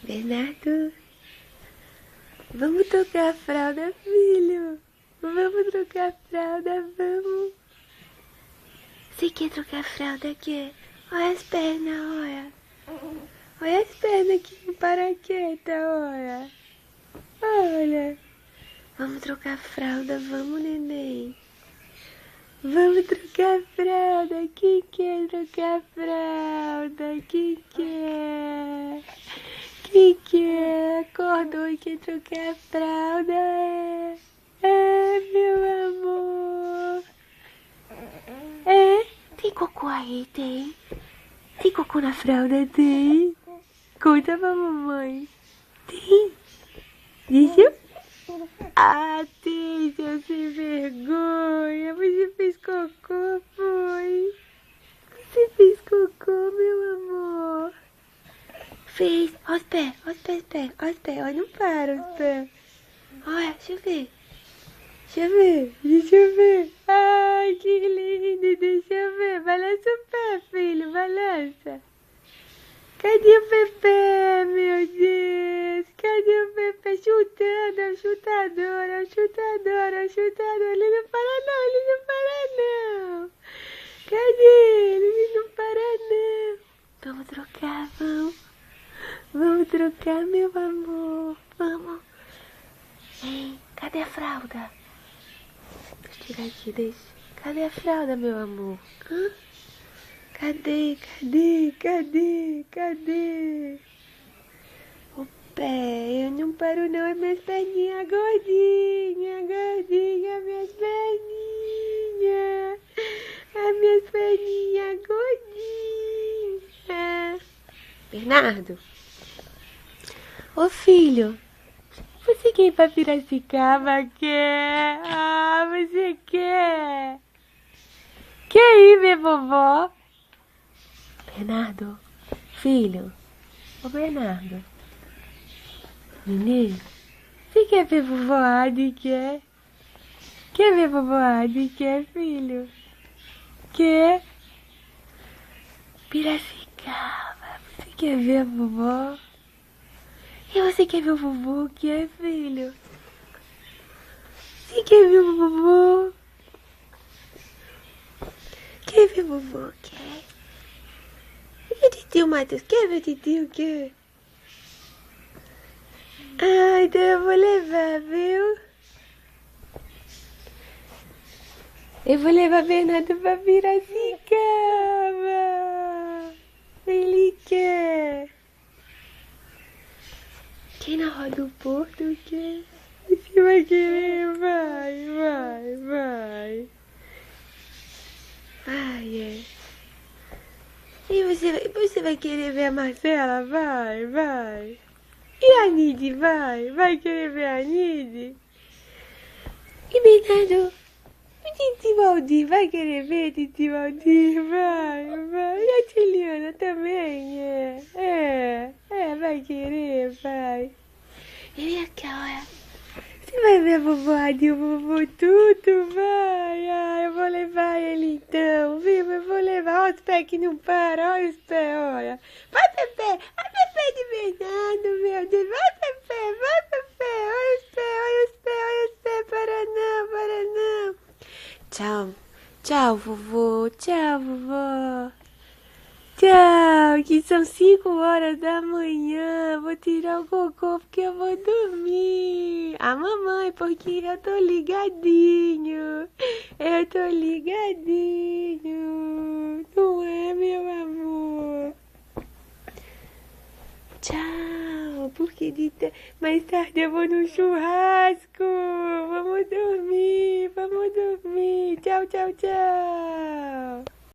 Bernardo, vamos trocar a fralda, filho. Vamos trocar a fralda, vamos. Você quer trocar a fralda, quer? Olha as pernas, olha. Olha as pernas aqui no paraqueta, olha. Olha. Vamos trocar a fralda, vamos, neném. Vamos trocar a fralda. Quem quer trocar a fralda? Quem quer? Quem quer? Acordou e quer trocar a fralda? É, meu amor. É? Tem cocô aí? Tem? Tem cocô na fralda? Tem? Conta pra mamãe. Tem? Deixa eu... Ah, tem, seu sem vergonha. Você fez cocô, foi? Você fez cocô, meu amor? Fez. Olha os pés, olha os pés, olha os pés. Olha, não para os pés. Olha, deixa eu ver. Deixa eu ver, deixa eu ver. Ai, que lindo, deixa eu ver. Balança o pé, filho, balança. Cadê o Pepe, meu Deus? Cadê o Pepe? Chutando, é o chutador, é o chutador, é o chutador. Ele não para não, ele não para não. Cadê ele? Ele não para não. Vamos trocar, vamos. Vamos trocar, meu amor. Vamos. Hein, cadê a fralda? Deixa eu tirar aqui, deixa. Cadê a fralda, meu amor? Hã? Cadê, cadê, cadê, cadê? O pé, eu não paro não, as minhas perninhas gordinhas, gordinhas, minhas perninhas. As minhas perninhas gordinhas. Bernardo. Ô filho, você quer ir pra Piracicaba? Quer? Ah, você quer? Quer ir ver vovó? Bernardo, filho, ô Bernardo, menino, você quer ver vovó Adi, quer? Quer ver vovó Adi, quer, filho? Quer? Piracicaba, você quer ver a vovó? E você quer ver o vovô, quer, filho? Você quer ver o vovô? Quer ver o vovô, quer? E o titio, Matheus? Quer ver o titio? Quer? Ah, então eu vou levar, viu? Eu vou levar Bernardo pra Piracicaba. Ele quer. Quer na roda do Porto? Quer? Você vai querer? Vai, vai, vai. Vai, é. E você vai querer ver a Marcela? Vai, vai. E a Nide? Vai, vai querer ver a Nide? E Bernardo? O Titi Valdir vai querer ver Titi Valdir? Vai, vai. E a Tiliana também? Vai querer, vai. E vem aqui, olha. Você vai ver a vovó Adi e o vovô Tuto? Vai. Ah, eu vou levar ele então, viu? Eu vou levar. Olha os pés que não param, olha os pés, olha. Vai, Pepe. Vai, Pepe de Bernardo, meu Deus. Vai, Pepe. Vai, Pepe. Olha os pés, olha os pés, olha os pés. Para não, para não. Tchau. Tchau, vovô. Tchau, vovó. Tchau, que são 5 horas da manhã. Vou tirar o cocô porque eu vou dormir. A mamãe, porque eu tô ligadinho. Eu tô ligadinho. Não é, meu amor? Tchau, porque mais tarde eu vou no churrasco. Vamos dormir, vamos dormir. Tchau, tchau, tchau.